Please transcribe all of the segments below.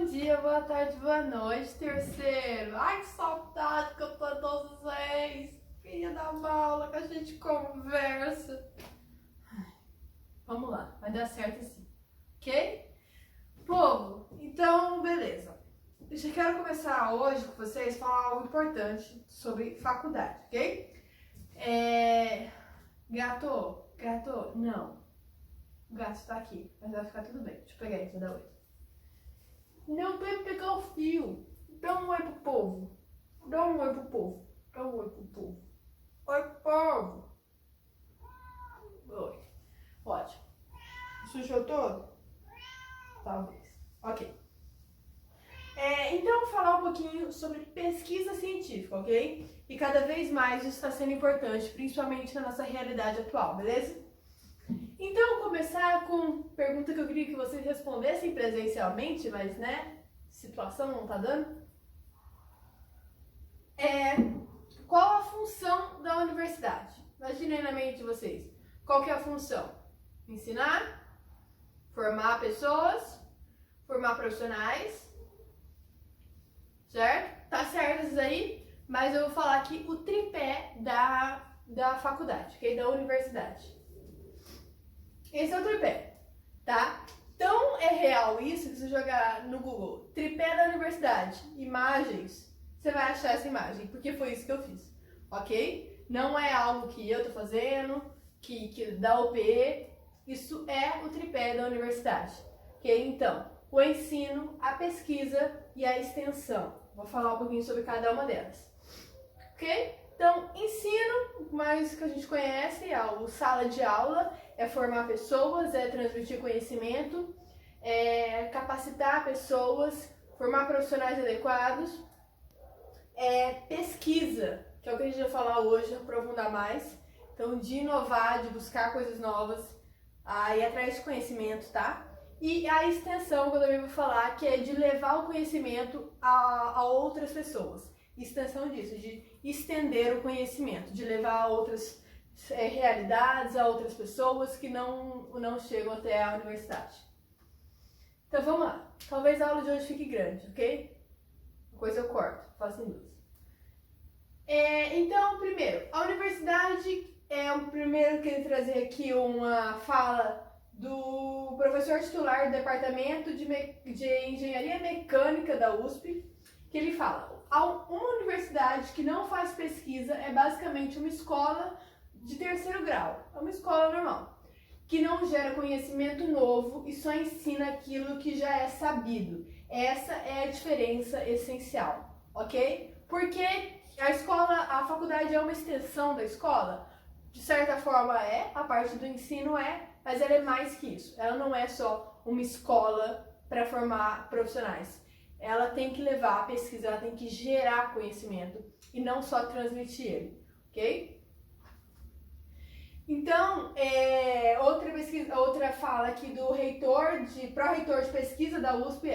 Bom dia, boa tarde, boa noite, terceiro. Ai, que saudade que eu tô de vocês. Queria dar uma aula que a gente conversa. Vamos lá, vai dar certo sim, ok? Povo, então, beleza. Eu já quero começar hoje com vocês falar algo importante sobre faculdade, ok? Gato, não. O gato tá aqui, mas vai ficar tudo bem. Deixa eu pegar ele pra dar oi. Não vai pegar o fio. Dá um oi pro povo. Dá um oi pro povo. Dá um oi pro povo. Oi, povo. Oi. Ótimo. Sujou todo? Talvez. Ok. Então, vou falar um pouquinho sobre pesquisa científica, ok? E cada vez mais isso está sendo importante, principalmente na nossa realidade atual, beleza? Então, vou começar com pergunta que eu queria que vocês respondessem presencialmente, mas, né, situação não tá dando. Qual a função da universidade? Imaginem na mente de vocês. Qual que é a função? Ensinar, formar pessoas, formar profissionais, certo? Tá certo isso aí? Mas eu vou falar aqui o tripé da faculdade, ok? Da universidade. Esse é o tripé, tá? Tão é real isso que se você jogar no Google tripé da universidade, imagens, você vai achar essa imagem, porque foi isso que eu fiz, ok? Não é algo que eu tô fazendo, que da UP, isso é o tripé da universidade, ok? Então, o ensino, a pesquisa e a extensão. Vou falar um pouquinho sobre cada uma delas, ok? Então, ensino, mais que a gente conhece, é o sala de aula, é formar pessoas, é transmitir conhecimento, é capacitar pessoas, formar profissionais adequados, é pesquisa, que é o que a gente vai falar hoje, aprofundar mais. Então, de inovar, de buscar coisas novas, ir atrás de conhecimento, tá? E a extensão, que eu também vou falar, que é de levar o conhecimento a outras pessoas. Extensão disso, de estender o conhecimento, de levar a outras realidades, a outras pessoas que não chegam até a universidade. Então vamos lá. Talvez a aula de hoje fique grande, ok? Depois eu corto, faço em duas. Então, primeiro, a universidade o primeiro que ele trazer aqui uma fala do professor titular do Departamento de Engenharia Mecânica da USP, que ele fala: uma universidade que não faz pesquisa é basicamente uma escola de terceiro grau, é uma escola normal, que não gera conhecimento novo e só ensina aquilo que já é sabido. Essa é a diferença essencial, ok? Porque a faculdade é uma extensão da escola, de certa forma a parte do ensino mas ela é mais que isso. Ela não é só uma escola para formar profissionais. Ela tem que levar a pesquisa, ela tem que gerar conhecimento e não só transmitir ele, ok? Então, outra fala aqui do pró-reitor de pesquisa da USP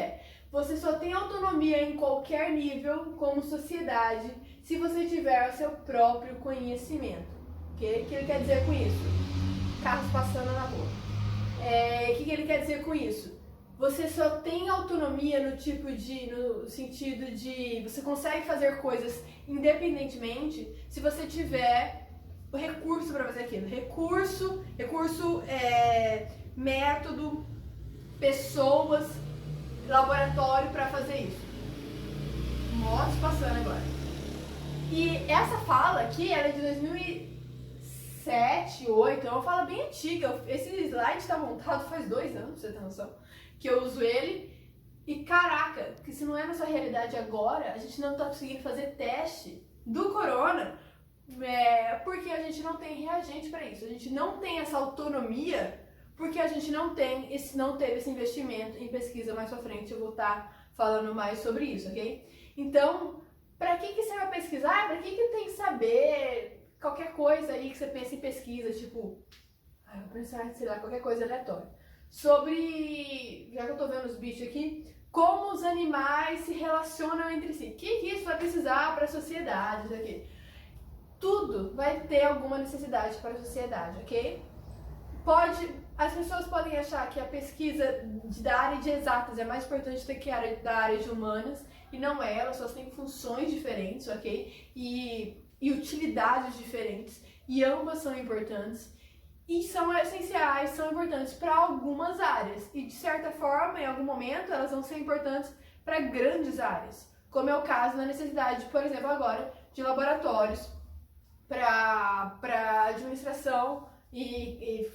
você só tem autonomia em qualquer nível como sociedade se você tiver o seu próprio conhecimento, ok? O que ele quer dizer com isso? Carros passando na rua. O que ele quer dizer com isso? Você só tem autonomia no sentido de você consegue fazer coisas independentemente se você tiver o recurso para fazer aquilo. Recurso, método, pessoas, laboratório para fazer isso. Motos passando agora. E essa fala aqui era de 2007, 2008, é uma fala bem antiga. Esse slide está montado faz 2 anos, pra você ter noção, que eu uso ele. E caraca, que se não é nossa realidade agora, a gente não está conseguindo fazer teste do corona, porque a gente não tem reagente para isso. A gente não tem essa autonomia porque a gente não teve esse investimento em pesquisa. Mais pra frente eu vou estar falando mais sobre isso, ok? Então, para que você vai pesquisar? Para que tem que saber qualquer coisa aí que você pensa em pesquisa, tipo, vou pensar, sei lá, qualquer coisa aleatória. Sobre, já que eu tô vendo os bichos aqui, como os animais se relacionam entre si. O que isso vai precisar para a sociedade, isso aqui? Tudo vai ter alguma necessidade para a sociedade, ok? as pessoas podem achar que a pesquisa da área de exatas é mais importante do que a da área de humanas, e não é, elas só têm funções diferentes, ok? E utilidades diferentes, e ambas são importantes, e são essenciais, são importantes para algumas áreas, e de certa forma, em algum momento, elas vão ser importantes para grandes áreas, como é o caso da necessidade, por exemplo, agora, de laboratórios para administração e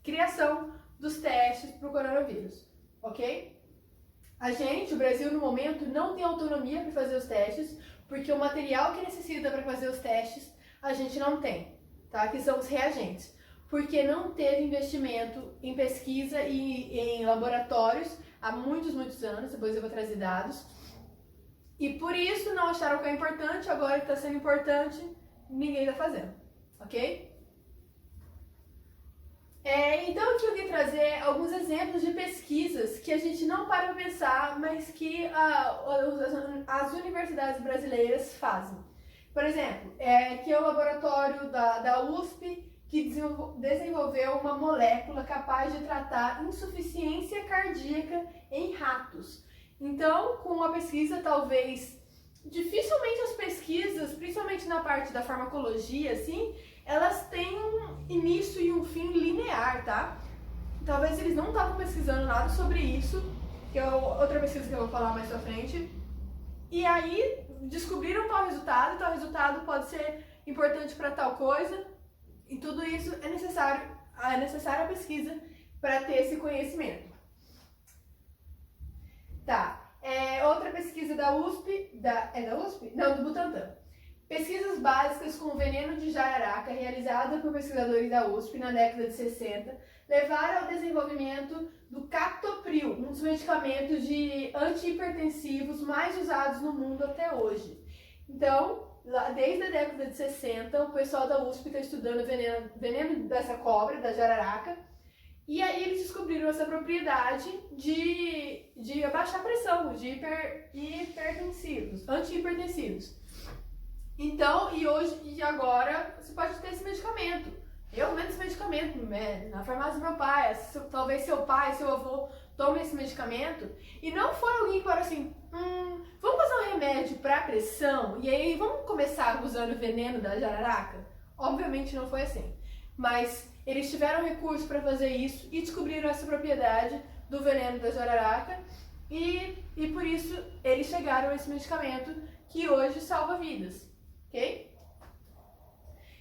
criação dos testes para o coronavírus, ok? O Brasil, no momento, não tem autonomia para fazer os testes, porque o material que necessita para fazer os testes, a gente não tem, tá? Que são os reagentes. Porque não teve investimento em pesquisa e em laboratórios há muitos anos, depois eu vou trazer dados. E por isso não acharam que é importante, agora que está sendo importante, ninguém está fazendo, ok? Então aqui eu queria trazer alguns exemplos de pesquisas que a gente não para pensar, mas que as universidades brasileiras fazem. Por exemplo, aqui é o laboratório da USP que desenvolveu uma molécula capaz de tratar insuficiência cardíaca em ratos. Então, com a pesquisa, talvez, dificilmente as pesquisas, principalmente na parte da farmacologia, assim, elas têm um início e um fim linear, tá? Talvez eles não estavam pesquisando nada sobre isso, que é outra pesquisa que eu vou falar mais pra frente. E aí, descobriram tal resultado pode ser importante para tal coisa, e tudo isso é necessária a pesquisa para ter esse conhecimento. Tá, outra pesquisa da USP, da USP? Não, do Butantan. Pesquisas básicas com o veneno de jararaca, realizada por pesquisadores da USP na década de 60, levaram ao desenvolvimento do captopril, um dos medicamentos antihipertensivos mais usados no mundo até hoje. Então, desde a década de 60, o pessoal da USP está estudando o veneno dessa cobra, da jararaca, e aí eles descobriram essa propriedade de abaixar a pressão, de hipertensivos, antihipertensivos. Então, e agora você pode ter esse medicamento. Eu vendo esse medicamento na farmácia do meu pai, talvez seu pai, seu avô tome esse medicamento, e não foi alguém que falou assim, vamos fazer um remédio para pressão, e aí vamos começar usando o veneno da jararaca? Obviamente não foi assim, mas eles tiveram recurso para fazer isso e descobriram essa propriedade do veneno da jararaca, e por isso eles chegaram a esse medicamento que hoje salva vidas, ok?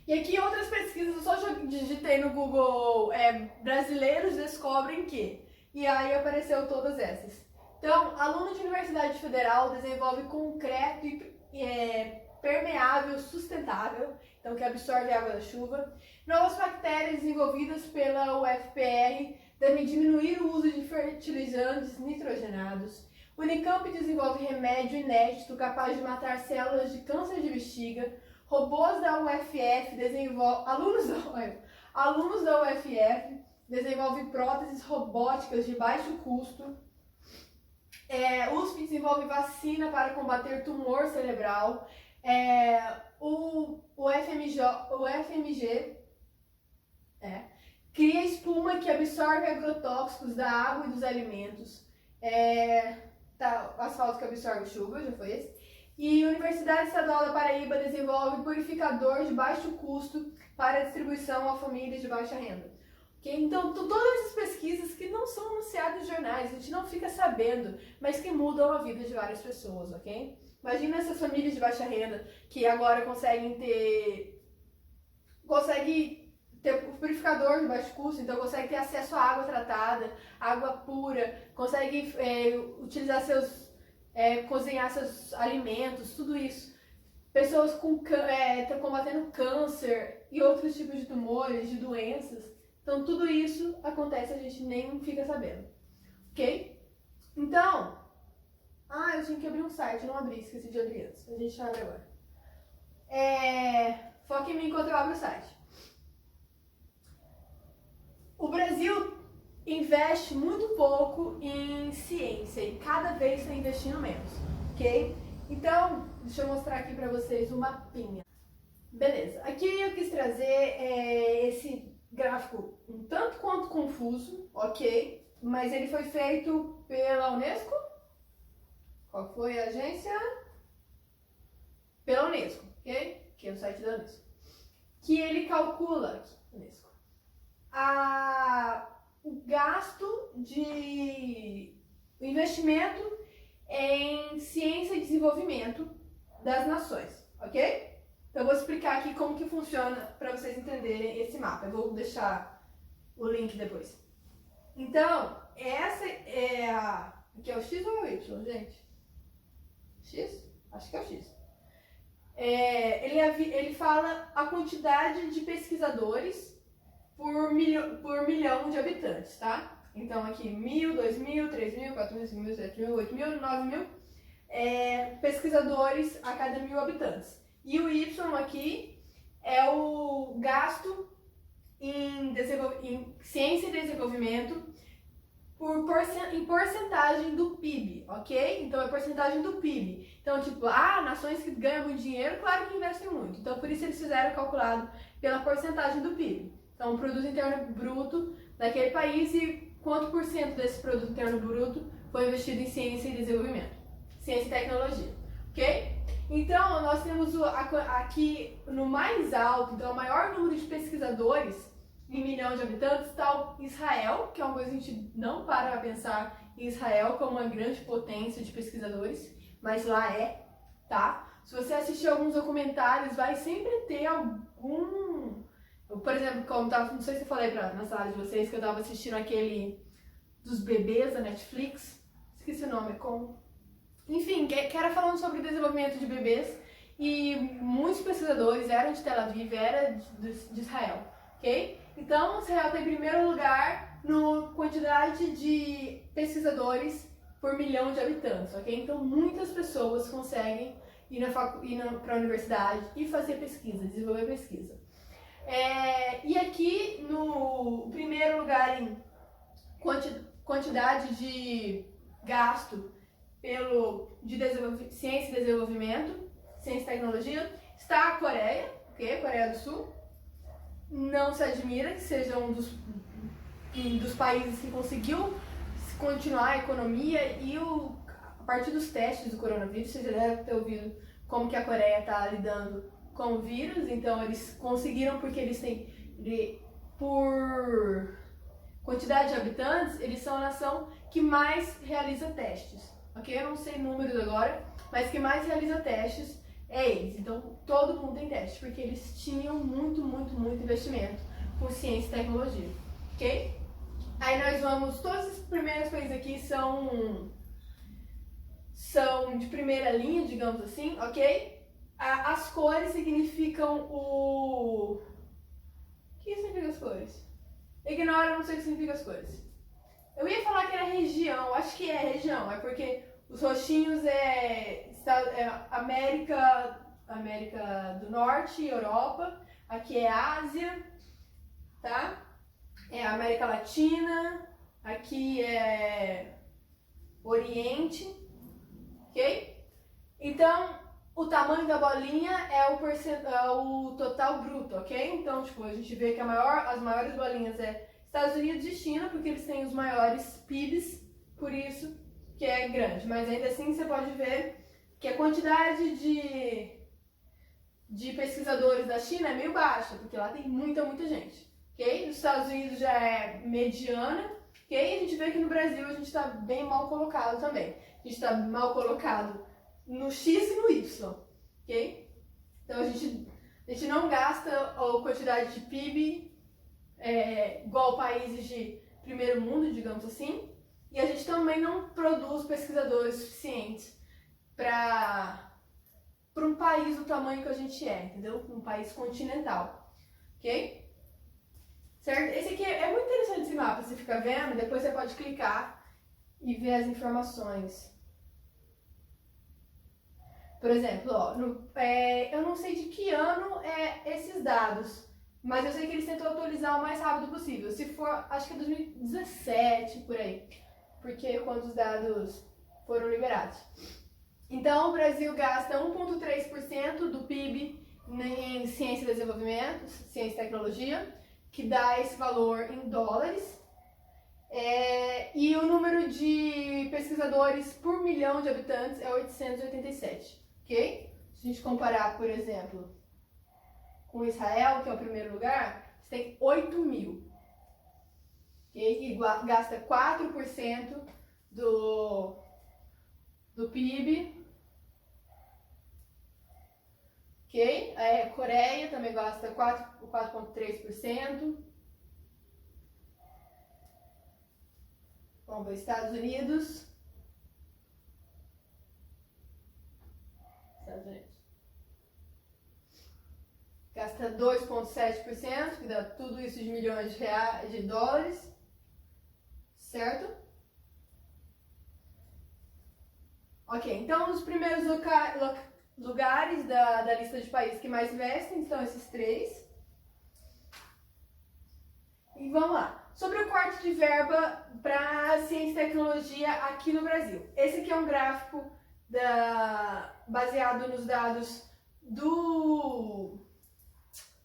E aqui outras pesquisas, eu só digitei no Google brasileiros descobrem que, e aí apareceu todas essas. Então, aluno de Universidade Federal desenvolve concreto permeável sustentável, então que absorve a água da chuva. Novas bactérias desenvolvidas pela UFPR devem diminuir o uso de fertilizantes nitrogenados. Unicamp desenvolve remédio inédito capaz de matar células de câncer de bexiga. Robôs da UFF alunos da UFF desenvolvem próteses robóticas de baixo custo. USP desenvolve vacina para combater tumor cerebral. O FMG cria espuma que absorve agrotóxicos da água e dos alimentos. Asfalto que absorve chuva, já foi esse. E a Universidade Estadual da Paraíba desenvolve purificador de baixo custo para distribuição a famílias de baixa renda. Okay? Então, todas essas pesquisas que não são anunciadas em jornais, a gente não fica sabendo, mas que mudam a vida de várias pessoas, ok? Imagina essas famílias de baixa renda que agora conseguem ter purificador de baixo custo, então conseguem ter acesso à água tratada, água pura, conseguem utilizar cozinhar seus alimentos, tudo isso. Pessoas combatendo câncer e outros tipos de tumores, de doenças. Então, tudo isso acontece e a gente nem fica sabendo. Ok? Então, eu tinha que abrir um site, não abri, esqueci de abrir antes. A gente abre agora. Foca em mim enquanto eu abro o site. O Brasil investe muito pouco em ciência e cada vez está investindo menos, ok? Então, deixa eu mostrar aqui para vocês o mapinha. Beleza, aqui eu quis trazer gráfico um tanto quanto confuso, ok? Mas ele foi feito pela Unesco. Qual foi a agência? Pela Unesco, ok? Que é o site da Unesco. Que ele calcula, Unesco, o gasto de investimento em ciência e desenvolvimento das nações, ok? Então eu vou explicar aqui como que funciona para vocês entenderem esse mapa. Eu vou deixar o link depois. Então, essa é a... Aqui é o X ou é o Y, gente? X? Acho que é o X. Ele fala a quantidade de pesquisadores por milhão de habitantes, tá? Então aqui 1.000, 2.000, 3.000, 4.000, 5.000, 7.000, 8.000, 9.000 pesquisadores a cada 1.000 habitantes. E o Y aqui é o gasto em ciência e desenvolvimento em porcentagem do PIB, ok? Então é porcentagem do PIB. Então, tipo, nações que ganham muito dinheiro, claro que investem muito. Então, por isso eles fizeram calculado pela porcentagem do PIB. Então, o produto interno bruto daquele país e quanto por cento desse produto interno bruto foi investido em ciência e desenvolvimento, ciência e tecnologia, ok? Então, nós temos aqui no mais alto, então, o maior número de pesquisadores em milhão de habitantes está Israel, que é uma coisa que a gente não para a pensar em Israel como uma grande potência de pesquisadores, mas lá é, tá? Se você assistir alguns documentários, vai sempre ter algum... Por exemplo, como não sei se eu falei na sala de vocês, que eu estava assistindo aquele dos bebês da Netflix, esqueci o nome, enfim, que era falando sobre o desenvolvimento de bebês, e muitos pesquisadores eram de Tel Aviv, era de Israel, ok? Então, Israel está em primeiro lugar na quantidade de pesquisadores por milhão de habitantes, ok? Então, muitas pessoas conseguem ir para a universidade e fazer pesquisa, desenvolver pesquisa. E aqui, no primeiro lugar em quantidade de gasto de ciência e desenvolvimento, ciência e tecnologia, está a Coreia, ok? Coreia do Sul. Não se admira que seja um dos países que conseguiu continuar a economia e a partir dos testes do coronavírus, você já deve ter ouvido como que a Coreia está lidando com o vírus, então eles conseguiram porque eles têm, por quantidade de habitantes, eles são a nação que mais realiza testes, ok? Eu não sei números agora, mas que mais realiza testes é eles. Então, todo mundo tem teste, porque eles tinham muito investimento por ciência e tecnologia, ok? Aí nós vamos, todos os primeiros países aqui são de primeira linha, digamos assim, ok? As cores significam O que significa as cores? Ignora, eu não sei o que significa as cores. Eu ia falar que era região, acho que é região, é porque os roxinhos é América do Norte, Europa, aqui é Ásia, tá? É América Latina, aqui é Oriente, ok? Então, o tamanho da bolinha é o total bruto, ok? Então, tipo, a gente vê que as maiores bolinhas é Estados Unidos e China, porque eles têm os maiores PIBs, por isso que é grande. Mas ainda assim, você pode ver que a quantidade de pesquisadores da China é meio baixa, porque lá tem muita gente, ok? Nos Estados Unidos já é mediana, ok? E a gente vê que no Brasil a gente está bem mal colocado também. A gente está mal colocado no X e no Y, ok? Então a gente não gasta a quantidade de PIB igual países de primeiro mundo, digamos assim, e a gente também não produz pesquisadores suficientes para um país do tamanho que a gente é, entendeu? Um país continental, ok? Certo? Esse aqui é muito interessante esse mapa, você fica vendo, depois você pode clicar e ver as informações. Por exemplo, ó, eu não sei de que ano esses dados, mas eu sei que eles tentam atualizar o mais rápido possível. Se for, acho que é 2017, por aí, porque quando os dados foram liberados. Então, o Brasil gasta 1,3% do PIB em ciência e desenvolvimento, ciência e tecnologia, que dá esse valor em dólares. E o número de pesquisadores por milhão de habitantes é 887, ok? Se a gente comparar, por exemplo, com Israel, que é o primeiro lugar, você tem 8.000, okay? Que gasta 4% do PIB, ok? A Coreia também gasta 4,3%. Vamos ver, Estados Unidos. Gasta 2,7%, que dá tudo isso de milhões de dólares. Certo? Ok, então os primeiros lugares da lista de países que mais investem são esses 3. E vamos lá. Sobre o corte de verba para ciência e tecnologia aqui no Brasil. Esse aqui é um gráfico baseado nos dados do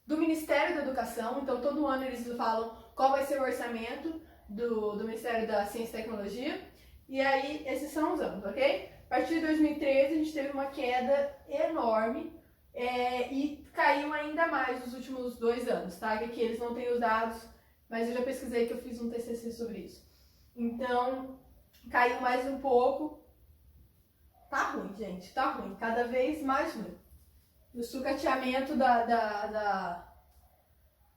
Ministério da Educação. Então, todo ano eles falam qual vai ser o orçamento do Ministério da Ciência e Tecnologia. E aí, esses são os anos, ok? A partir de 2013, a gente teve uma queda enorme e caiu ainda mais nos últimos 2 anos, tá? Que aqui eles não têm os dados, mas eu já pesquisei que eu fiz um TCC sobre isso. Então, caiu mais um pouco. Tá ruim, gente, tá ruim. Cada vez mais ruim. O sucateamento da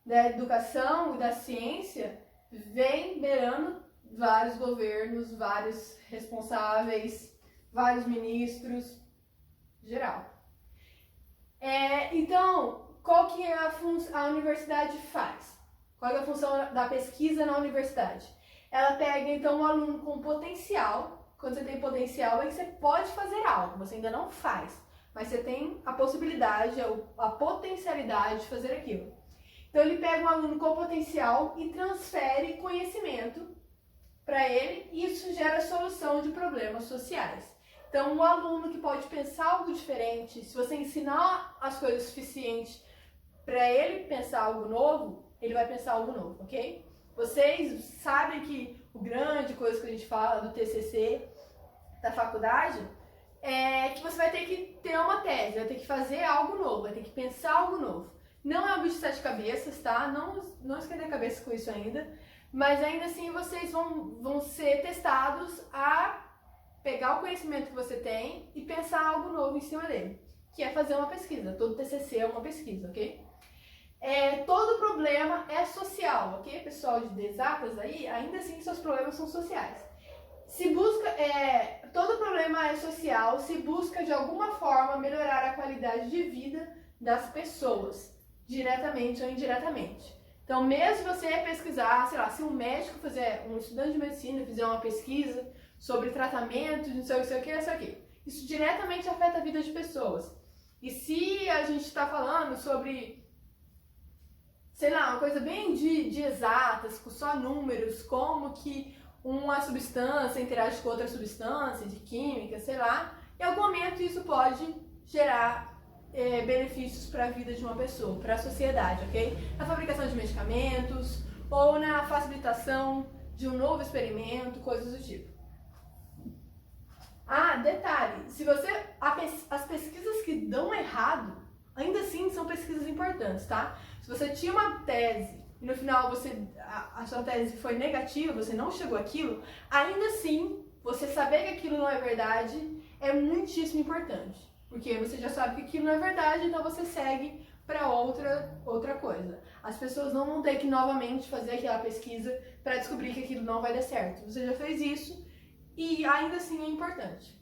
educação e da ciência vem beirando vários governos, vários responsáveis, vários ministros, geral. Então, qual que é a universidade faz? Qual é a função da pesquisa na universidade? Ela pega, então, um aluno com potencial. Quando você tem potencial, é que você pode fazer algo, você ainda não faz, mas você tem a possibilidade, a potencialidade de fazer aquilo. Então, ele pega um aluno com potencial e transfere conhecimento para ele, e isso gera solução de problemas sociais. Então, o aluno que pode pensar algo diferente, se você ensinar as coisas suficientes para ele pensar algo novo, ele vai pensar algo novo, ok? Vocês sabem que o grande coisa que a gente fala do TCC, da faculdade, é que você vai ter que ter uma tese, vai ter que fazer algo novo, vai ter que pensar algo novo. Não é um bicho de 7 cabeças, tá? Não esquenta a cabeça com isso ainda, mas ainda assim vocês vão ser testados a pegar o conhecimento que você tem e pensar algo novo em cima dele, que é fazer uma pesquisa. Todo TCC é uma pesquisa, ok? Todo problema é social, ok? Pessoal de exatas aí, ainda assim seus problemas são sociais. Todo problema é social, se busca de alguma forma melhorar a qualidade de vida das pessoas, diretamente ou indiretamente. Então, mesmo você pesquisar, sei lá, se um estudante de medicina fizer uma pesquisa sobre tratamento de não sei o que, isso diretamente afeta a vida de pessoas. E se a gente está falando sobre, sei lá, uma coisa bem de exatas, com só números, como que uma substância interage com outra substância, de química, sei lá, em algum momento isso pode gerar benefícios para a vida de uma pessoa, para a sociedade, ok? Na fabricação de medicamentos ou na facilitação de um novo experimento, coisas do tipo. Detalhe, as pesquisas que dão errado, ainda assim são pesquisas importantes, tá? Se você tinha uma tese e no final a sua tese foi negativa, você não chegou àquilo, ainda assim, você saber que aquilo não é verdade é muitíssimo importante. Porque você já sabe que aquilo não é verdade, então você segue para outra coisa. As pessoas não vão ter que novamente fazer aquela pesquisa para descobrir que aquilo não vai dar certo. Você já fez isso e ainda assim é importante.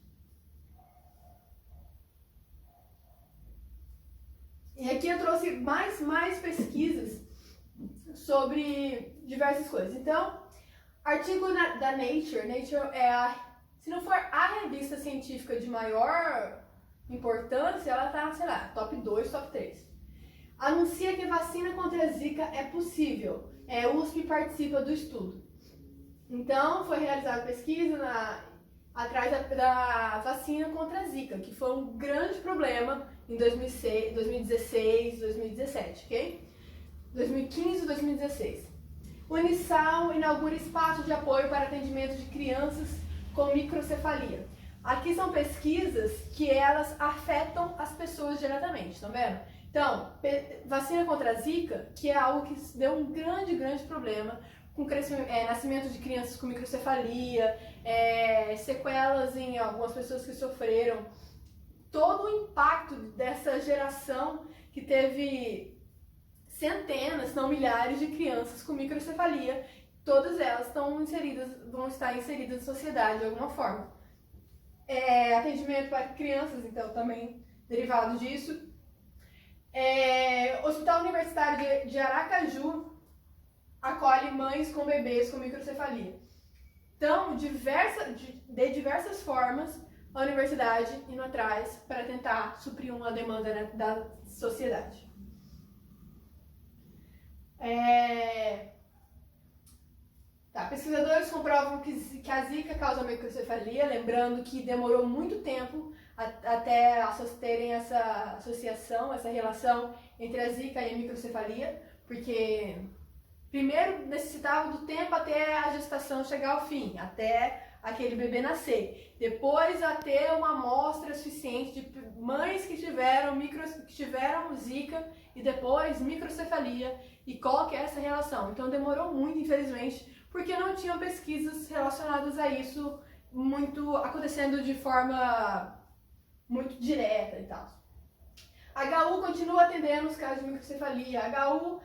E aqui eu trouxe mais pesquisas sobre diversas coisas. Então, artigo da Nature. Nature se não for a revista científica de maior importância, ela tá, sei lá, top 2, top 3. Anuncia que vacina contra a Zika é possível. USP participa do estudo. Então, foi realizada pesquisa atrás da vacina contra a Zika, que foi um grande problema em 2016, 2017, ok? 2015 e 2016. Unisal inaugura espaço de apoio para atendimento de crianças com microcefalia. Aqui são pesquisas que elas afetam as pessoas diretamente, estão vendo? Então, vacina contra a Zika, que é algo que deu um grande problema com nascimento de crianças com microcefalia, sequelas em algumas pessoas que sofreram. Todo o impacto dessa geração que teve centenas, se não milhares de crianças com microcefalia, todas elas vão estar inseridas na sociedade de alguma forma. Atendimento para crianças, então, também derivado disso. Hospital Universitário de Aracaju acolhe mães com bebês com microcefalia. Então, de diversas formas, a universidade indo atrás para tentar suprir uma demanda da sociedade. Pesquisadores comprovam que a Zika causa microcefalia, lembrando que demorou muito tempo até terem essa associação, essa relação entre a Zika e a microcefalia, porque primeiro necessitava do tempo até a gestação chegar ao fim, até aquele bebê nascer. Depois a ter uma amostra suficiente de mães que tiveram Zika e depois microcefalia e qual que é essa relação. Então demorou muito, infelizmente, porque não tinham pesquisas relacionadas a isso acontecendo de forma muito direta e tal. HU continua atendendo os casos de microcefalia. HU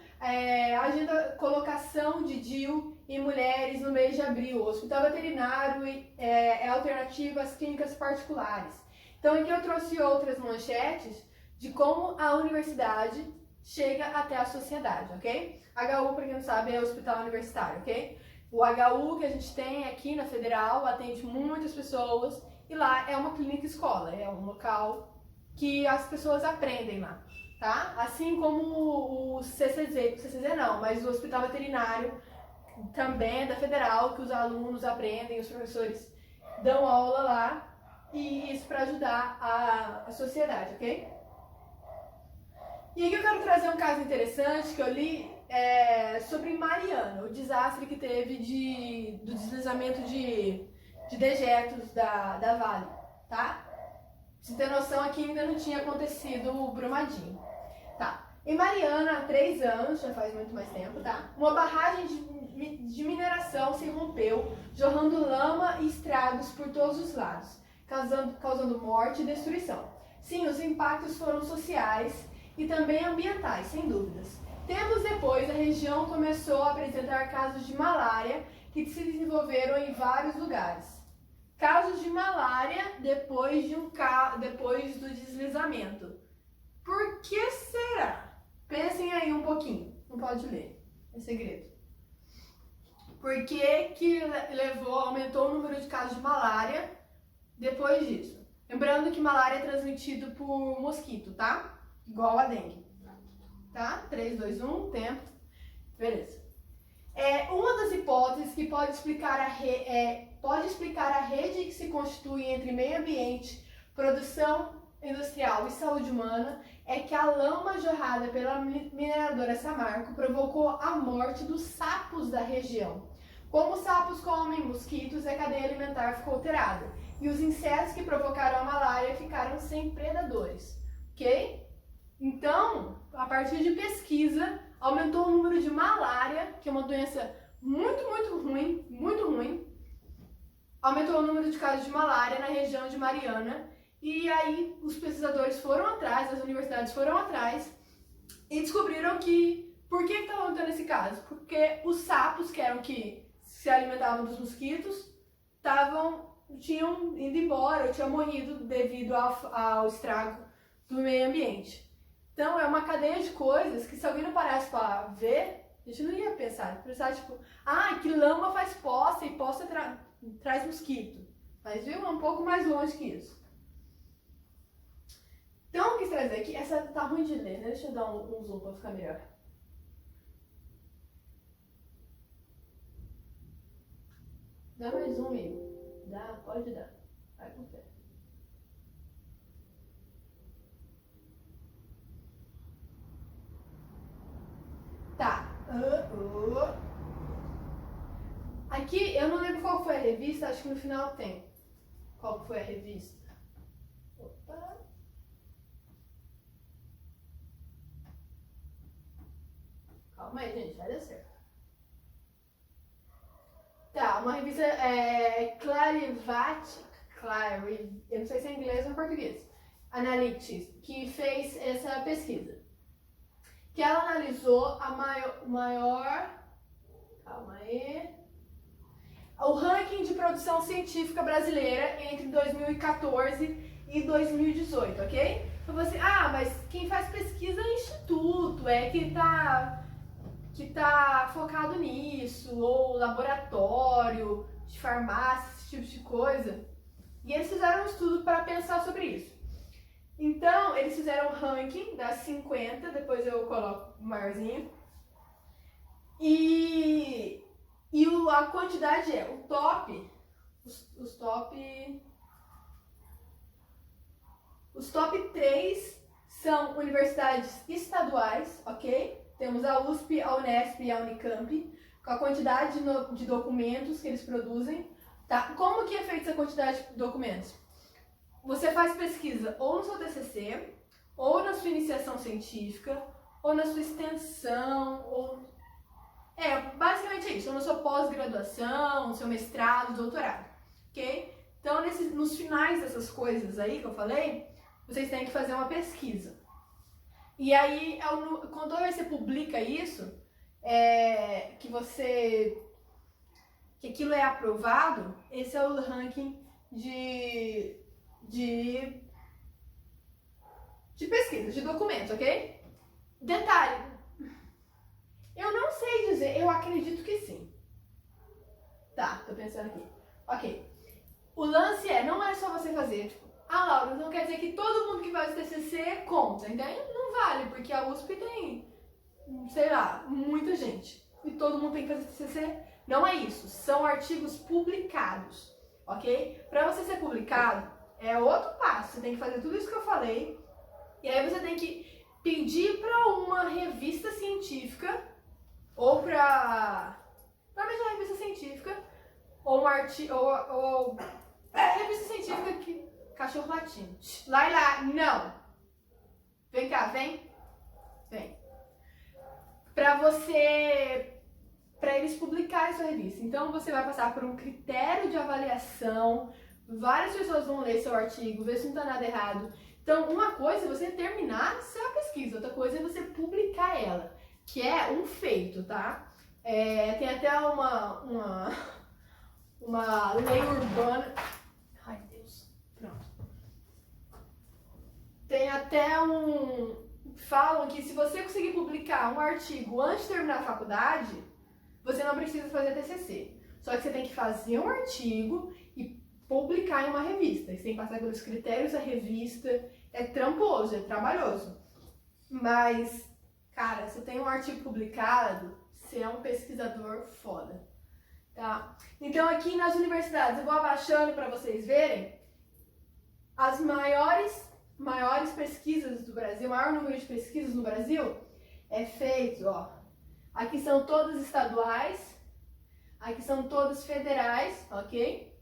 agenda colocação de DIU em mulheres no mês de abril. O hospital veterinário é alternativa às clínicas particulares. Então aqui eu trouxe outras manchetes de como a universidade chega até a sociedade, ok? HU, para quem não sabe, é o hospital universitário, ok? O HU que a gente tem aqui na Federal atende muitas pessoas e lá é uma clínica escola, é um local que as pessoas aprendem lá, tá? Assim como o CCZ não, mas o Hospital Veterinário também é da Federal, que os alunos aprendem, os professores dão aula lá, e isso para ajudar a sociedade, ok? E aqui eu quero trazer um caso interessante que eu li sobre Mariana, o desastre que teve do deslizamento de dejetos da Vale, tá? Pra você ter noção, aqui ainda não tinha acontecido o Brumadinho. Tá. Em Mariana, há 3 anos, já faz muito mais tempo, tá? Uma barragem de mineração se rompeu, jorrando lama e estragos por todos os lados, causando morte e destruição. Sim, os impactos foram sociais e também ambientais, sem dúvidas. Tempos depois, a região começou a apresentar casos de malária que se desenvolveram em vários lugares. Casos de malária depois do deslizamento. Por que será? Pensem aí um pouquinho. Não pode ler. É segredo. Por que aumentou o número de casos de malária depois disso? Lembrando que malária é transmitido por mosquito, tá? Igual a dengue. Tá? 3, 2, 1, tempo. Beleza. Uma das hipóteses que pode explicar a rede que se constitui entre meio ambiente, produção industrial e saúde humana é que a lama jorrada pela mineradora Samarco provocou a morte dos sapos da região. Como os sapos comem mosquitos, a cadeia alimentar ficou alterada e os insetos que provocaram a malária ficaram sem predadores, ok? Então, a partir de pesquisa, aumentou o número de malária, que é uma doença muito ruim, aumentou o número de casos de malária na região de Mariana, e aí os pesquisadores foram atrás, as universidades foram atrás, e descobriram que, por que estava aumentando esse caso? Porque os sapos, que eram que se alimentavam dos mosquitos, tinham ido embora, ou tinham morrido devido ao estrago do meio ambiente. Então, é uma cadeia de coisas que se alguém não parasse para ver, a gente não ia pensar tipo, que lama faz poça e poça traz mosquito. Mas viu, é um pouco mais longe que isso. Então, eu quis trazer aqui, essa tá ruim de ler, né? Deixa eu dar um zoom para ficar melhor. Dá mais zoom, amigo. Dá, pode dar. Vai com fé. Tá, qual foi a revista, acho que no final tem. Qual foi a revista? Opa. Calma aí, gente, vai dar certo. Tá, uma revista eu não sei se é em inglês ou em português, Analytics, que fez essa pesquisa. Que ela analisou calma aí, o ranking de produção científica brasileira entre 2014 e 2018, ok? Então você, mas quem faz pesquisa é o instituto, que tá focado nisso, ou laboratório de farmácia, esse tipo de coisa. E eles fizeram um estudo para pensar sobre isso. Então, eles fizeram o ranking das 50, depois eu coloco o maiorzinho. E a quantidade é o top, os top 3 são universidades estaduais, ok? Temos a USP, a Unesp e a Unicamp, com a quantidade de documentos que eles produzem. Tá? Como que é feita essa quantidade de documentos? Você faz pesquisa ou no seu TCC, ou na sua iniciação científica, ou na sua extensão, basicamente é isso, ou na sua pós-graduação, seu mestrado, doutorado, ok? Então, nos finais dessas coisas aí que eu falei, vocês têm que fazer uma pesquisa. E aí, quando você publica isso, que aquilo é aprovado, esse é o ranking de pesquisa, de documentos, ok? Detalhe, eu não sei dizer, eu acredito que sim. Tá, tô pensando aqui. Ok. O lance não é só você fazer, tipo, Laura, não quer dizer que todo mundo que faz TCC conta. Então não vale, porque a USP tem, sei lá, muita gente. E todo mundo tem que fazer TCC. Não é isso, são artigos publicados, ok? Para você ser publicado, é outro passo. Você tem que fazer tudo isso que eu falei. E aí você tem que pedir para uma revista científica, ou para mesma revista científica, ou um artigo, revista científica que... Cachorro latindo. Laila, não. Vem cá, vem. Vem. Para eles publicarem sua revista. Então você vai passar por um critério de avaliação. Várias pessoas vão ler seu artigo, ver se não está nada errado. Então, uma coisa é você terminar sua pesquisa, outra coisa é você publicar ela, que é um feito, tá? Tem até uma lei urbana. Ai, Deus. Pronto. Tem até falam que se você conseguir publicar um artigo antes de terminar a faculdade, você não precisa fazer TCC. Só que você tem que fazer um artigo e publicar em uma revista. Você tem que passar pelos critérios da revista. É tramposo, é trabalhoso. Mas, cara, se tem um artigo publicado, você é um pesquisador foda. Tá? Então aqui nas universidades, eu vou abaixando para vocês verem as maiores pesquisas do Brasil, o maior número de pesquisas no Brasil é feito, aqui são todas estaduais, aqui são todas federais, ok?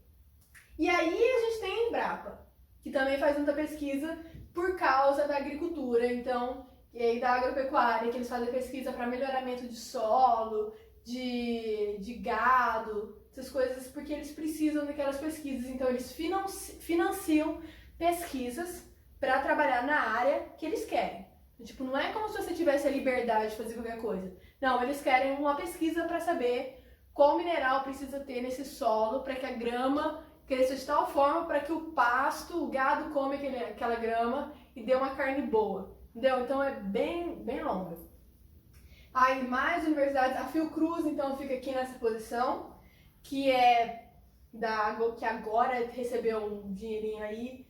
E aí a gente tem a Embrapa, que também faz muita pesquisa por causa da agricultura, então, e aí da agropecuária, que eles fazem pesquisa para melhoramento de solo, de gado, essas coisas, porque eles precisam daquelas pesquisas, então eles financiam pesquisas para trabalhar na área que eles querem. Tipo, não é como se você tivesse a liberdade de fazer qualquer coisa. Não, eles querem uma pesquisa para saber qual mineral precisa ter nesse solo para que a grama cresça de tal forma para que o pasto, o gado come aquela grama e dê uma carne boa. Entendeu? Então é bem, bem longa. Aí mais universidades, a Fiocruz então fica aqui nessa posição, que que agora recebeu um dinheirinho aí,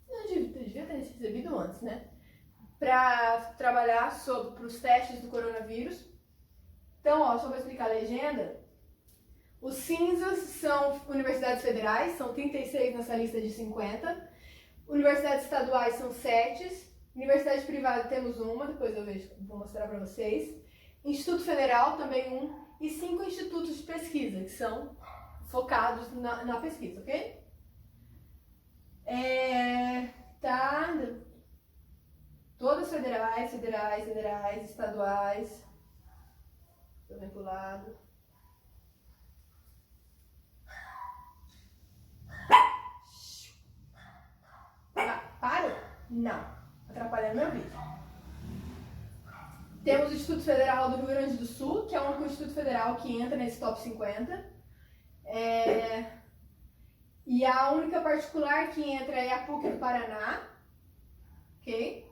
não devia ter recebido antes, né? Para trabalhar para os testes do coronavírus. Então, só para explicar a legenda, os cinzas são universidades federais, são 36 nessa lista de 50. Universidades estaduais são 7. Universidade privada temos uma, depois vou mostrar para vocês. Instituto Federal também 1. E 5 institutos de pesquisa, que são focados na pesquisa, ok? Tá? Todas federais, estaduais. Tô vinculado. Parou? Não. Atrapalhando meu vídeo. Temos o Instituto Federal do Rio Grande do Sul, que é um instituto federal que entra nesse top 50. E a única particular que entra é a PUC do Paraná. Ok?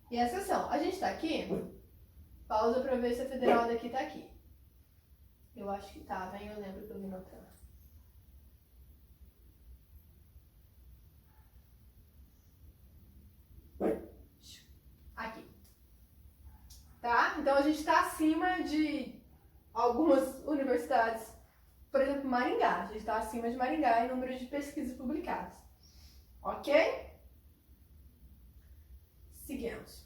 E a exceção. A gente tá aqui. Pausa pra ver se a federal daqui tá aqui. Eu acho que tava, hein? Eu lembro que eu vi notando. Aqui. Tá? Então a gente está acima de algumas universidades. Por exemplo, Maringá. A gente está acima de Maringá em número de pesquisas publicadas. Ok? Seguimos.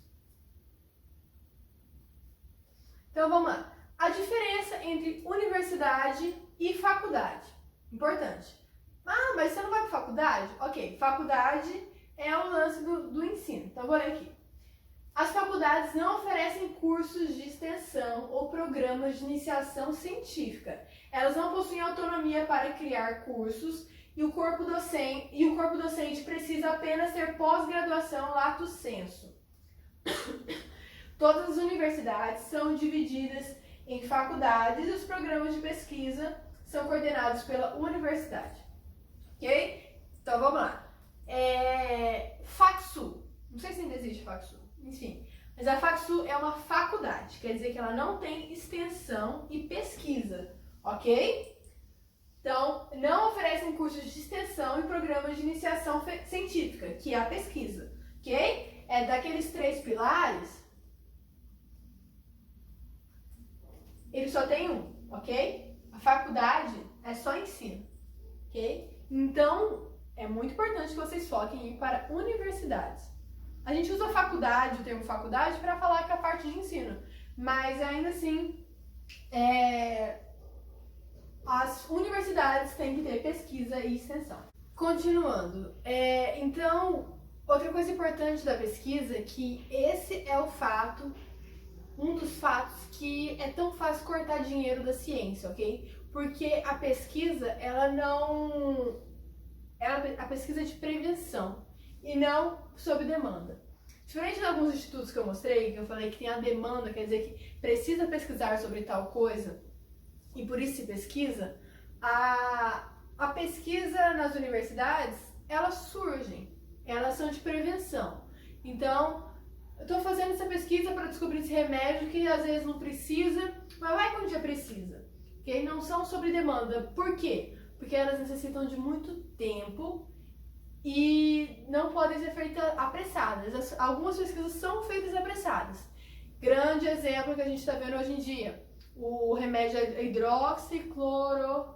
Então vamos lá. A diferença entre universidade e faculdade. Importante. Ah, mas você não vai para faculdade? Ok, faculdade é o lance do ensino. Então vou ler aqui. As faculdades não oferecem cursos de extensão ou programas de iniciação científica. Elas não possuem autonomia para criar cursos e o corpo docente precisa apenas ter pós-graduação lato sensu. Todas as universidades são divididas em faculdades e os programas de pesquisa são coordenados pela universidade. Ok? Então vamos lá. FACSU. Não sei se ainda existe FACSU. Enfim, mas a FACSU é uma faculdade, quer dizer que ela não tem extensão e pesquisa, ok? Então, não oferecem cursos de extensão e programas de iniciação científica, que é a pesquisa, ok? É daqueles 3 pilares, ele só tem um, ok? A faculdade é só ensino, ok? Então, é muito importante que vocês foquem em ir para universidades. A gente usa faculdade, o termo faculdade, para falar que é a parte de ensino, mas ainda assim, as universidades têm que ter pesquisa e extensão. Continuando, então, outra coisa importante da pesquisa é que esse é um dos fatos que é tão fácil cortar dinheiro da ciência, ok? Porque a pesquisa, a pesquisa é de prevenção e não sob demanda. Diferente de alguns institutos que eu mostrei, que eu falei que tem a demanda, quer dizer que precisa pesquisar sobre tal coisa e por isso se pesquisa, a pesquisa nas universidades, elas surgem, elas são de prevenção. Então, eu estou fazendo essa pesquisa para descobrir esse remédio que às vezes não precisa, mas vai que um dia precisa. Okay? Não são sobre demanda. Por quê? Porque elas necessitam de muito tempo e não podem ser feitas apressadas. Algumas pesquisas são feitas apressadas. Grande exemplo que a gente está vendo hoje em dia, o remédio hidroxicloro...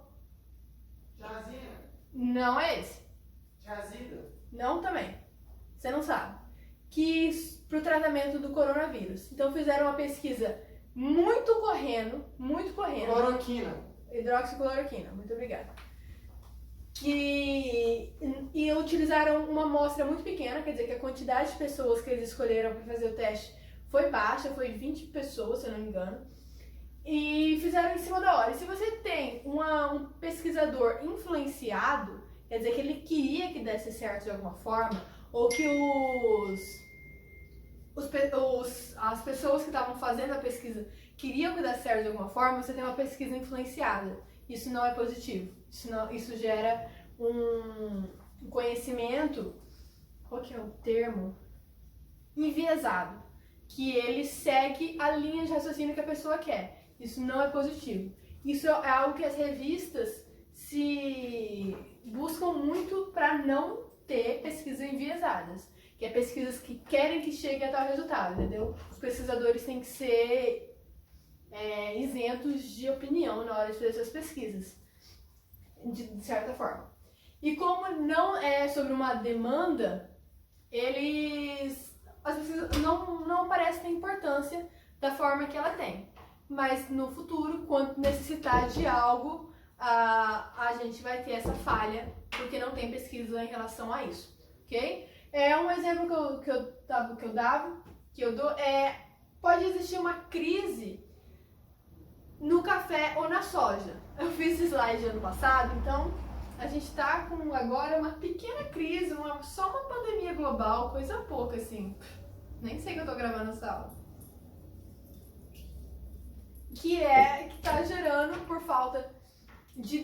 Jazina. Não é esse. Jazida. Não também. Você não sabe. Que para o tratamento do coronavírus. Então fizeram uma pesquisa muito correndo. Cloroquina. Hidroxicloroquina, muito obrigada. E utilizaram uma amostra muito pequena, quer dizer que a quantidade de pessoas que eles escolheram para fazer o teste foi baixa, foi 20 pessoas, se eu não me engano. E fizeram em cima da hora. E se você tem um pesquisador influenciado, quer dizer que ele queria que desse certo de alguma forma, ou que as pessoas que estavam fazendo a pesquisa queriam que desse certo de alguma forma, você tem uma pesquisa influenciada. Isso não é positivo. Isso gera um conhecimento, qual que é o termo? Enviesado. Que ele segue a linha de raciocínio que a pessoa quer. Isso não é positivo. Isso é algo que as revistas se buscam muito para não ter pesquisas enviesadas. Que é pesquisas que querem que chegue a tal resultado, entendeu? Os pesquisadores têm que ser isentos de opinião na hora de fazer suas pesquisas, de certa forma. E como não é sobre uma demanda, as pesquisas não parecem ter importância da forma que ela tem. Mas no futuro, quando necessitar de algo, a gente vai ter essa falha, porque não tem pesquisa em relação a isso, ok? Um exemplo que eu dou é, pode existir uma crise no café ou na soja. Eu fiz esse slide ano passado, então a gente está com agora uma pequena crise, só uma pandemia global, coisa pouca assim. Nem sei que eu tô gravando essa aula. Que está gerando, por falta de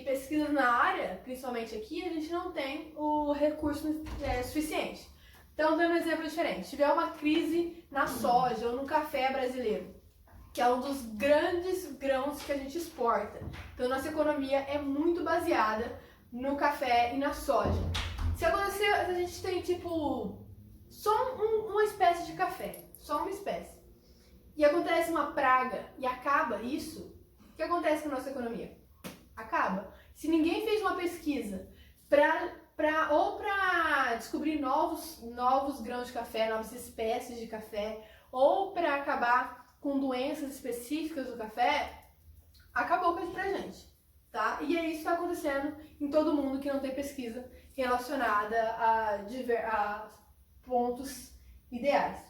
pesquisas na área, principalmente aqui, a gente não tem o recurso suficiente. Então, dando um exemplo diferente, se tiver uma crise na soja ou no café brasileiro, que é um dos grandes grãos que a gente exporta. Então, nossa economia é muito baseada no café e na soja. Se acontecer, a gente tem, tipo, só uma espécie de café, só uma espécie. E acontece uma praga e acaba isso, o que acontece com a nossa economia? Acaba. Se ninguém fez uma pesquisa para descobrir novos grãos de café, novas espécies de café, ou para acabar com doenças específicas do café, acabou pra gente, tá? E é isso que está acontecendo em todo mundo que não tem pesquisa relacionada a pontos ideais.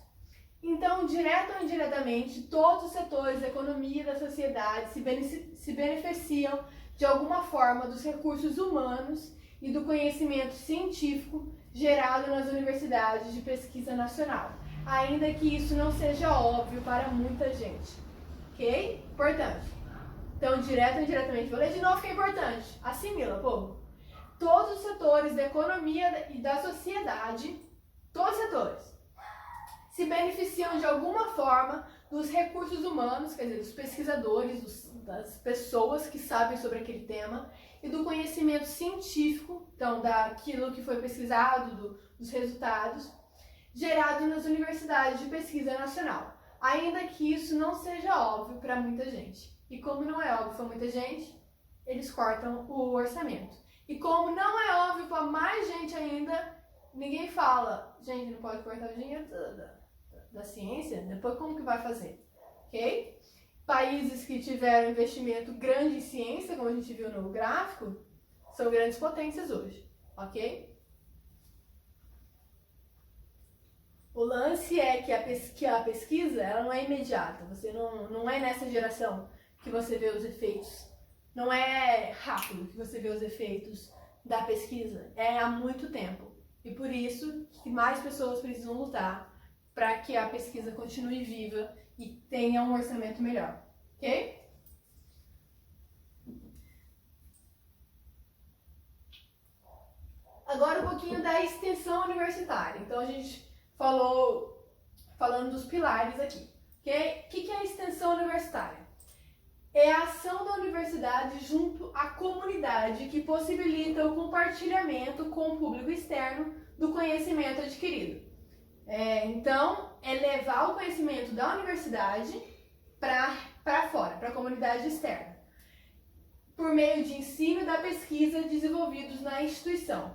Então, direto ou indiretamente, todos os setores da economia e da sociedade se beneficiam de alguma forma dos recursos humanos e do conhecimento científico gerado nas universidades de pesquisa nacional, ainda que isso não seja óbvio para muita gente. Ok? Importante. Então, direto ou indiretamente, vou ler de novo que é importante. Assimila, povo. Todos os setores da economia e da sociedade, todos os setores, se beneficiam de alguma forma dos recursos humanos, quer dizer, dos pesquisadores, das pessoas que sabem sobre aquele tema, e do conhecimento científico, então, daquilo que foi pesquisado, dos resultados, gerado nas universidades de pesquisa nacional, ainda que isso não seja óbvio para muita gente. E como não é óbvio para muita gente, eles cortam o orçamento. E como não é óbvio para mais gente ainda, ninguém fala, gente, não pode cortar o dinheiro da ciência, depois como que vai fazer? Ok? Países que tiveram investimento grande em ciência, como a gente viu no gráfico, são grandes potências hoje, ok? O lance é que a pesquisa ela não é imediata, você não é nessa geração que você vê os efeitos, não é rápido que você vê os efeitos da pesquisa, é há muito tempo. E por isso que mais pessoas precisam lutar para que a pesquisa continue viva e tenha um orçamento melhor, ok? Agora um pouquinho da extensão universitária. Então a gente falando dos pilares aqui, ok? O que é a extensão universitária? É a ação da universidade junto à comunidade que possibilita o compartilhamento com o público externo do conhecimento adquirido. Então, é levar o conhecimento da universidade para fora, para a comunidade externa, por meio de ensino e da pesquisa desenvolvidos na instituição.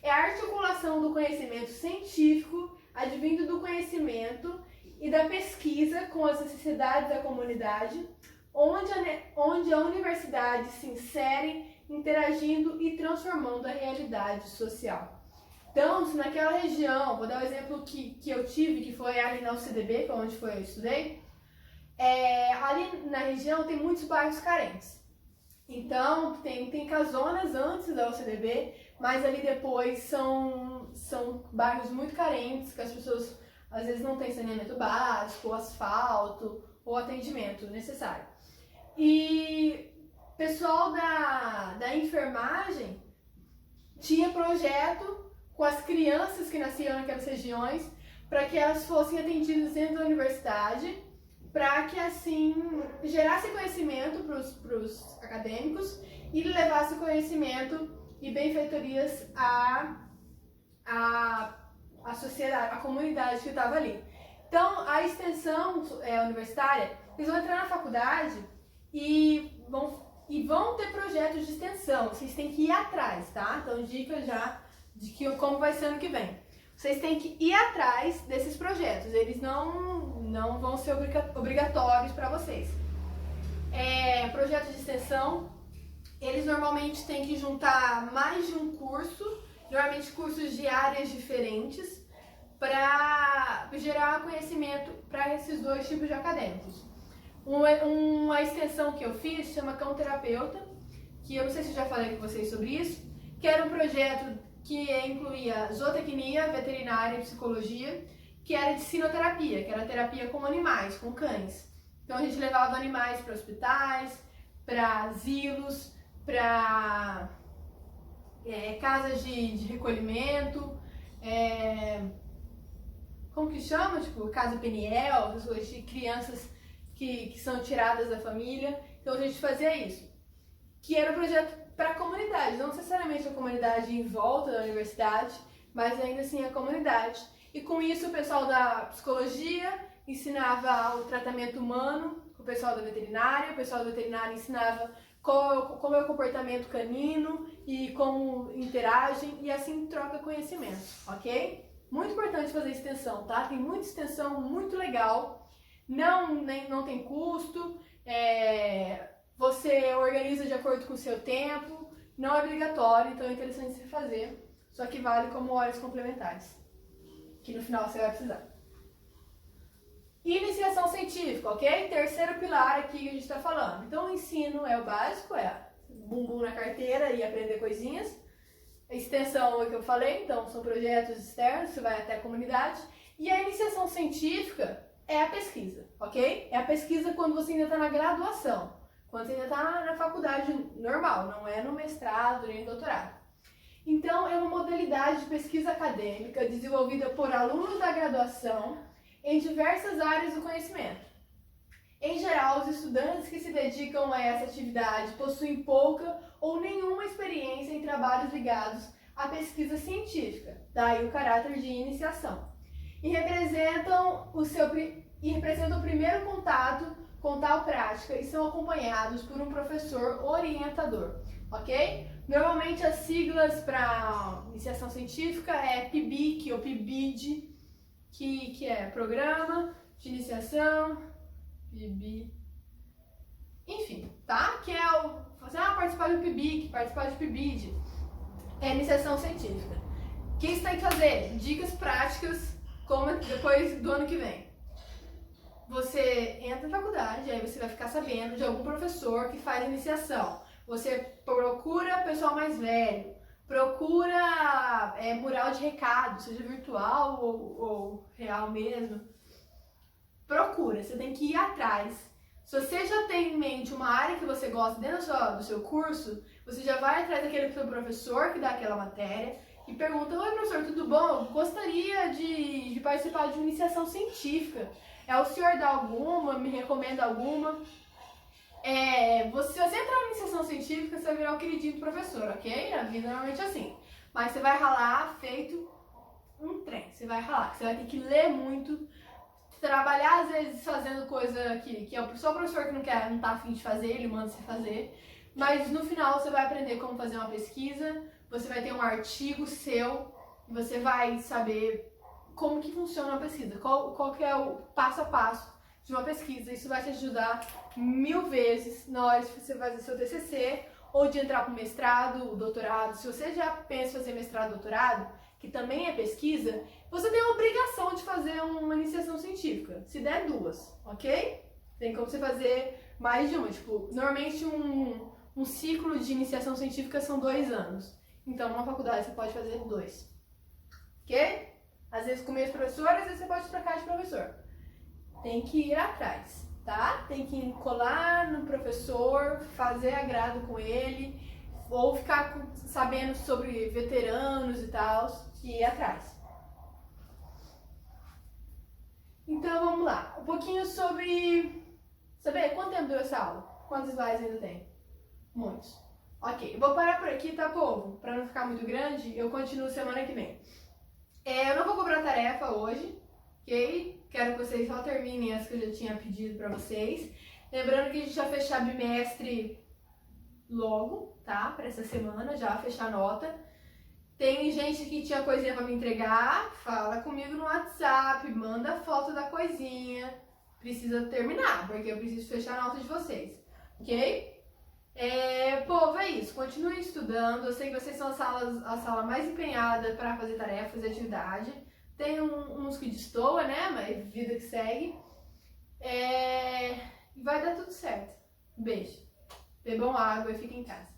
É a articulação do conhecimento científico, advindo do conhecimento e da pesquisa com as necessidades da comunidade, onde a universidade se insere, interagindo e transformando a realidade social. Então, se naquela região, vou dar um exemplo que eu tive, que foi ali na UCDB, que é onde eu estudei, ali na região tem muitos bairros carentes. Então, tem casonas antes da UCDB, mas ali depois são bairros muito carentes, que as pessoas às vezes não têm saneamento básico, ou asfalto, ou atendimento necessário. E o pessoal da enfermagem tinha projeto com as crianças que nasciam naquelas regiões para que elas fossem atendidas dentro da universidade, para que assim gerasse conhecimento para os acadêmicos e levasse conhecimento e benfeitorias à sociedade, à comunidade que estava ali. Então, a extensão universitária, eles vão entrar na faculdade e vão ter projetos de extensão. Vocês têm que ir atrás, tá? Então, dica já de como vai ser ano que vem. Vocês têm que ir atrás desses projetos. Eles não vão ser obrigatórios para vocês. Projetos de extensão eles normalmente têm que juntar mais de um curso, normalmente cursos de áreas diferentes, para gerar conhecimento para esses dois tipos de acadêmicos. Uma extensão que eu fiz chama Cão Terapeuta, que eu não sei se eu já falei com vocês sobre isso, que era um projeto que incluía zootecnia, veterinária e psicologia, que era de sinoterapia, que era terapia com animais, com cães. Então a gente levava animais para hospitais, para asilos, para casas de recolhimento, como que chama? Tipo, casa Peniel, de crianças que são tiradas da família. Então a gente fazia isso. Que era um projeto para a comunidade, não necessariamente a comunidade em volta da universidade, mas ainda assim a comunidade. E com isso o pessoal da psicologia ensinava o tratamento humano, o pessoal da veterinária, o pessoal da veterinária ensinava como é o comportamento canino e como interagem, e assim troca conhecimento, ok? Muito importante fazer extensão, tá? Tem muita extensão muito legal, não tem custo, você organiza de acordo com o seu tempo, não é obrigatório, então é interessante você fazer, só que vale como horas complementares, que no final você vai precisar. Iniciação científica, ok? Terceiro pilar aqui que a gente está falando. Então, o ensino é o básico, bumbum na carteira e aprender coisinhas. A extensão é o que eu falei, então são projetos externos, você vai até a comunidade. E a iniciação científica é a pesquisa, ok? É a pesquisa quando você ainda está na graduação, quando você ainda está na faculdade normal, não é no mestrado nem no doutorado. Então, é uma modalidade de pesquisa acadêmica desenvolvida por alunos da graduação em diversas áreas do conhecimento. Em geral, os estudantes que se dedicam a essa atividade possuem pouca ou nenhuma experiência em trabalhos ligados à pesquisa científica, daí o caráter de iniciação, e representam o primeiro contato com tal prática e são acompanhados por um professor orientador, ok? Normalmente as siglas para iniciação científica é PIBIC ou PIBID, que é Programa de Iniciação, enfim, tá? Que é você participar do PIBIC, participar do PIBID, é iniciação científica. O que você tem que fazer? Dicas práticas, como depois do ano que vem. Você entra na faculdade, aí você vai ficar sabendo de algum professor que faz iniciação. Você procura pessoal mais velho, procura mural de recado, seja virtual ou real mesmo. Procura, você tem que ir atrás. Se você já tem em mente uma área que você gosta dentro do seu curso, você já vai atrás daquele seu professor que dá aquela matéria e pergunta: oi professor, tudo bom? Gostaria de participar de uma iniciação científica. O senhor dá alguma? Me recomenda alguma? Se você entrar na iniciação científica, você vai virar o queridinho do professor, ok? A vida normalmente é assim. Mas você vai ralar feito um trem. Você vai ralar, você vai ter que ler muito, trabalhar às vezes fazendo coisa que é só o professor que não tá afim de fazer, ele manda você fazer. Mas no final você vai aprender como fazer uma pesquisa, você vai ter um artigo seu, e você vai saber como que funciona uma pesquisa, qual que é o passo a passo de uma pesquisa. Isso vai te ajudar 1000 vezes na hora de você fazer seu TCC ou de entrar para o mestrado, o doutorado. Se você já pensa em fazer mestrado, doutorado, que também é pesquisa, você tem a obrigação de fazer uma iniciação científica, se der 2, ok? Tem como você fazer mais de uma, tipo, normalmente um ciclo de iniciação científica são 2 anos, então numa faculdade você pode fazer 2, ok? Às vezes com o mesmo professor, às vezes você pode trocar de professor. Tem que ir atrás, tá? Tem que colar no professor, fazer agrado com ele, ou ficar sabendo sobre veteranos e tal, e ir atrás. Então vamos lá, um pouquinho sobre saber quanto tempo dura essa aula? Quantos slides ainda tem? Muitos. Ok, eu vou parar por aqui, tá, povo? Pra não ficar muito grande, eu continuo semana que vem. Eu não vou cobrar tarefa hoje, ok? Quero que vocês só terminem as que eu já tinha pedido pra vocês. Lembrando que a gente vai fechar bimestre logo, tá? Pra essa semana, já fechar a nota. Tem gente que tinha coisinha pra me entregar, fala comigo no WhatsApp, manda foto da coisinha. Precisa terminar, porque eu preciso fechar a nota de vocês, ok? Povo, é isso. Continuem estudando. Eu sei que vocês são a sala mais empenhada para fazer tarefas e atividade. Tem uns que destoa, né? Mas vida que segue. Vai dar tudo certo. Beijo. Bebam água e fiquem em casa.